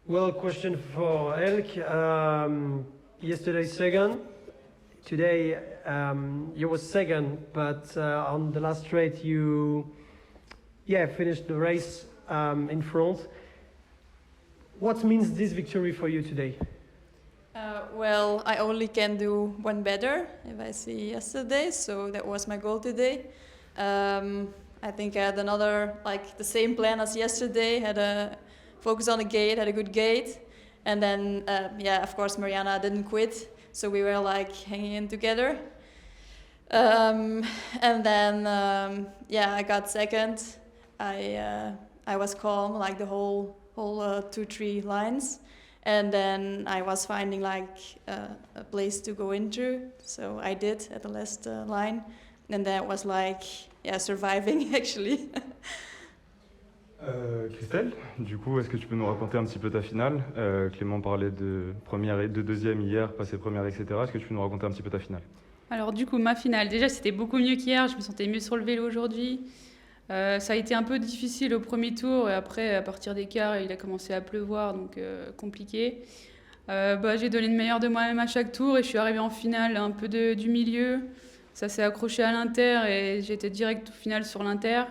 Well, question for Elk. Yesterday second, today you were second, but on the last straight you, finished the race in front. What means this victory for you today? Well, I only can do one better if I see yesterday, so that was my goal today. I think I had another, the same plan as yesterday, had a focus on the gate, had a good gate. And then, of course, Mariana didn't quit, so we were hanging in together. And then, I got second. I was calm, the whole 2-3 lines. And then I was finding a place to go into, so I did at the last line. And that was surviving actually. Christelle, du coup, est-ce que tu peux nous raconter un petit peu ta finale? Clément parlait de première et de deuxième hier, passé première, etc. Est-ce que tu peux nous raconter un petit peu ta finale? Alors du coup, ma finale, déjà c'était beaucoup mieux qu'hier, je me sentais mieux sur le vélo aujourd'hui. Ça a été un peu difficile au premier tour et après, à partir des quarts, il a commencé à pleuvoir, donc compliqué. J'ai donné le meilleur de moi-même à chaque tour et je suis arrivée en finale un peu du milieu. Ça s'est accroché à l'inter et j'étais direct au final sur l'inter.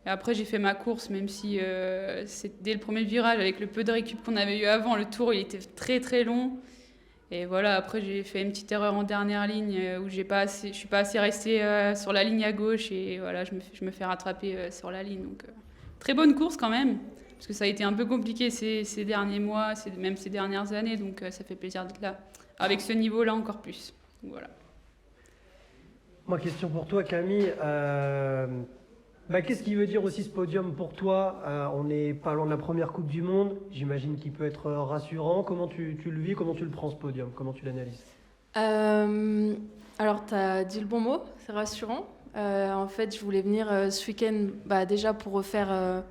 Et après, j'ai fait ma course, même si dès le premier virage, avec le peu de récup qu'on avait eu avant, le tour il était très très long. Et voilà, après j'ai fait une petite erreur en dernière ligne où je suis pas assez restée sur la ligne à gauche et voilà, je me fais rattraper sur la ligne. Donc très bonne course quand même, parce que ça a été un peu compliqué ces derniers mois, même ces dernières années, donc ça fait plaisir d'être là, avec ce niveau-là encore plus. Donc, voilà. Ma question pour toi, Camille. Qu'est-ce qui veut dire aussi ce podium pour toi? On n'est pas loin de la première Coupe du Monde. J'imagine qu'il peut être rassurant. Comment tu le vis? Comment tu le prends ce podium? Comment tu l'analyses? Alors, tu as dit le bon mot, c'est rassurant. En fait, je voulais venir ce week-end déjà pour refaire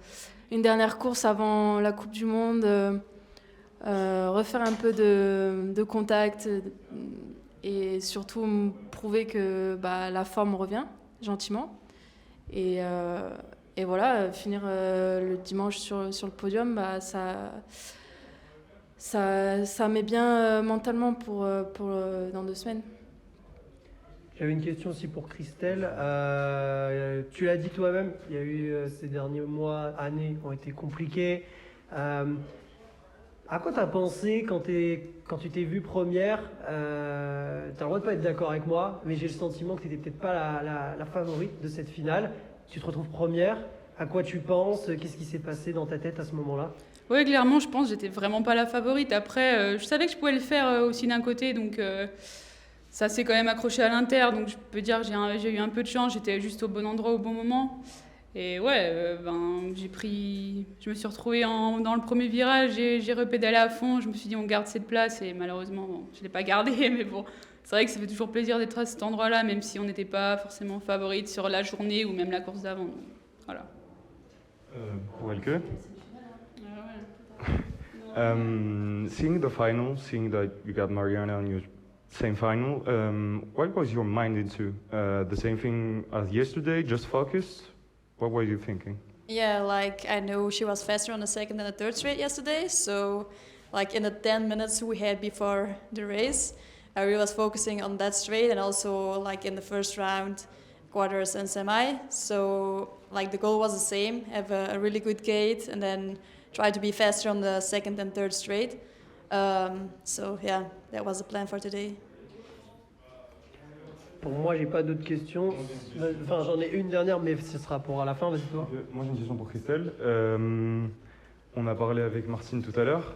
une dernière course avant la Coupe du Monde, refaire un peu de contact et surtout me prouver que la forme revient gentiment. Et voilà, finir le dimanche sur le podium, ça met bien mentalement pour dans 2 semaines. J'avais une question aussi pour Christelle. Tu l'as dit toi-même, il y a eu ces derniers mois, années ont été compliqués. À quoi tu as pensé quand tu t'es vue première? Tu as le droit de pas être d'accord avec moi, mais j'ai le sentiment que tu n'étais peut-être pas la favorite de cette finale. Tu te retrouves première. À quoi tu penses? Qu'est-ce qui s'est passé dans ta tête à ce moment-là? Oui, clairement, je pense que j'étais vraiment pas la favorite. Après, je savais que je pouvais le faire aussi d'un côté, donc ça s'est quand même accroché à l'inter. Donc je peux dire que j'ai eu un peu de chance, j'étais juste au bon endroit au bon moment. Et ouais, je me suis retrouvée dans le premier virage, j'ai repédalé à fond, je me suis dit on garde cette place et malheureusement je ne l'ai pas gardée, mais bon, c'est vrai que ça fait toujours plaisir d'être à cet endroit-là, même si on n'était pas forcément favorite sur la journée ou même la course d'avant. Donc, voilà. Pour Elke? Seeing the final, seeing that you got Mariana in your same final, what was your mind into? The same thing as yesterday, just focused? What were you thinking? Yeah, I know she was faster on the second and the third straight yesterday, so in the 10 minutes we had before the race, I really was focusing on that straight and also in the first round, quarters and semi. So the goal was the same, have a really good gate and then try to be faster on the second and third straight. So yeah, that was the plan for today. Pour moi, j'ai pas d'autres questions. Enfin, j'en ai une dernière, mais ce sera pour à la fin. Vas-y, toi. Moi, j'ai une question pour Christelle. On a parlé avec Martine tout à l'heure,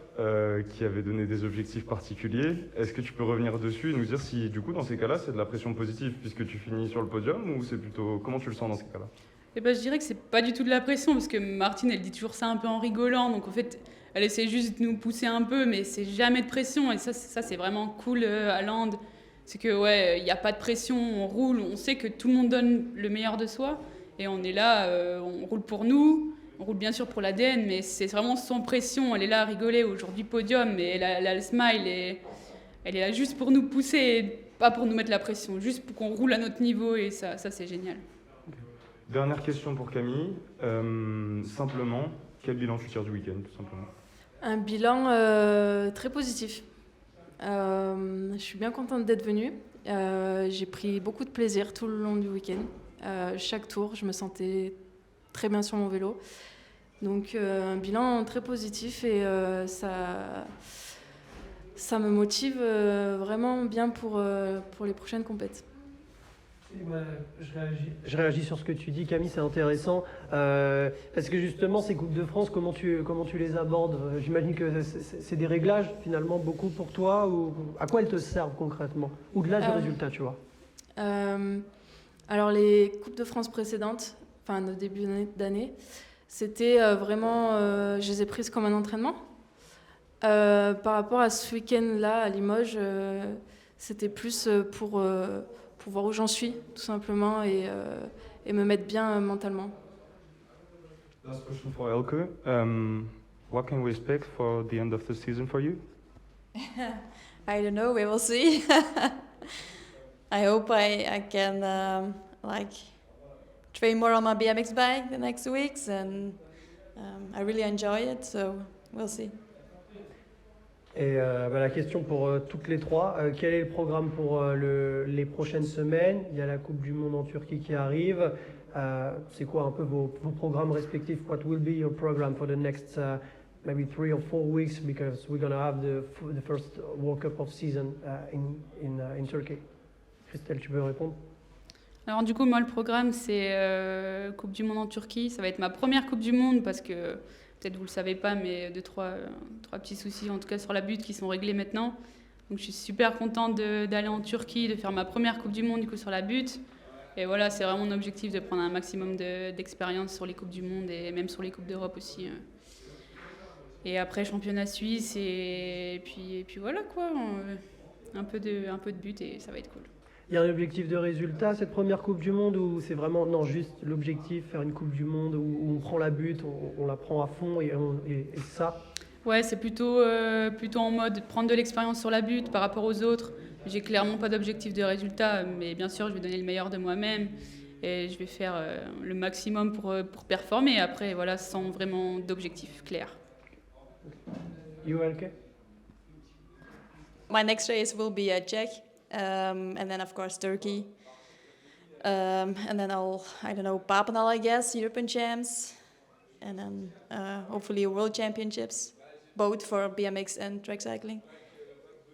qui avait donné des objectifs particuliers. Est-ce que tu peux revenir dessus et nous dire si, du coup, dans ces cas-là, c'est de la pression positive puisque tu finis sur le podium ou c'est plutôt... Comment tu le sens dans ces cas-là? Je dirais que c'est pas du tout de la pression parce que Martine, elle dit toujours ça un peu en rigolant. Donc en fait, elle essaie juste de nous pousser un peu, mais c'est jamais de pression. Et ça c'est vraiment cool à Land. C'est que il n'y a pas de pression, on roule, on sait que tout le monde donne le meilleur de soi. Et on est là, on roule pour nous. On roule bien sûr pour l'ADN, mais c'est vraiment sans pression. Elle est là à rigoler. Aujourd'hui, podium, mais elle a le smile. Et elle est là juste pour nous pousser, et pas pour nous mettre la pression. Juste pour qu'on roule à notre niveau. Et ça c'est génial. Dernière question pour Camille. Simplement, quel bilan tu tires du week-end, tout simplement? Un bilan très positif. Je suis bien contente d'être venue. J'ai pris beaucoup de plaisir tout le long du week-end. Chaque tour, je me sentais très bien sur mon vélo. Donc un bilan très positif et ça me motive vraiment bien pour les prochaines compètes. Et moi, je réagis sur ce que tu dis, Camille, c'est intéressant. Parce que justement, ces Coupes de France, comment tu les abordes? J'imagine que c'est des réglages, finalement, beaucoup pour toi. Ou à quoi elles te servent concrètement? Au-delà du résultat, tu vois. Alors, les Coupes de France précédentes, enfin, nos débuts d'année, c'était vraiment... je les ai prises comme un entraînement. Par rapport à ce week-end-là, à Limoges, c'était plus pour voir où j'en suis, tout simplement, et me mettre bien mentalement. Last question for Elke. What can we expect for the end of the season for you? I don't know. We will see. I hope I can train more on my BMX bike the next weeks, and I really enjoy it. So we'll see. Et la question pour toutes les trois, quel est le programme pour les prochaines semaines? Il y a la Coupe du Monde en Turquie qui arrive. C'est quoi un peu vos programmes respectifs? What will be your program for the next maybe 3 or 4 weeks? Because we're going to have the first World Cup of season in Turkey. Christelle, tu peux répondre? Alors du coup, moi, le programme, c'est Coupe du Monde en Turquie. Ça va être ma première Coupe du Monde parce que, peut-être vous ne le savez pas, mais trois petits soucis, en tout cas sur la butte, qui sont réglés maintenant. Donc je suis super contente d'aller en Turquie, de faire ma première Coupe du Monde du coup, sur la butte. Et voilà, c'est vraiment mon objectif de prendre un maximum d'expérience sur les Coupes du Monde et même sur les Coupes d'Europe aussi. Et après, championnat suisse et puis voilà quoi, un peu de but et ça va être cool. Il y a un objectif de résultat, cette première Coupe du Monde, ou c'est vraiment, non, juste l'objectif, faire une Coupe du Monde où on prend la butte, on la prend à fond et ça? Ouais, c'est plutôt en mode prendre de l'expérience sur la butte par rapport aux autres. J'ai clairement pas d'objectif de résultat, mais bien sûr, je vais donner le meilleur de moi-même et je vais faire le maximum pour performer. Après, voilà, sans vraiment d'objectif clair. You, Elke? My next race will be at Czech, and then of course Turkey, and then I don't know, Papendal, I guess, European champs, and then hopefully World Championships, both for BMX and track cycling,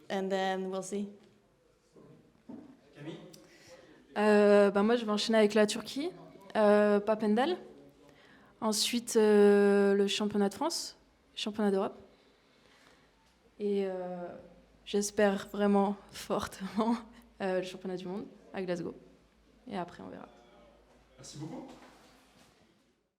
and then we'll see. Moi, je vais enchaîner avec la Turquie, Papendal. Ensuite, le championnat de France, championnat d'Europe. Et j'espère vraiment fortement le championnat du monde à Glasgow. Et après, on verra. Merci beaucoup.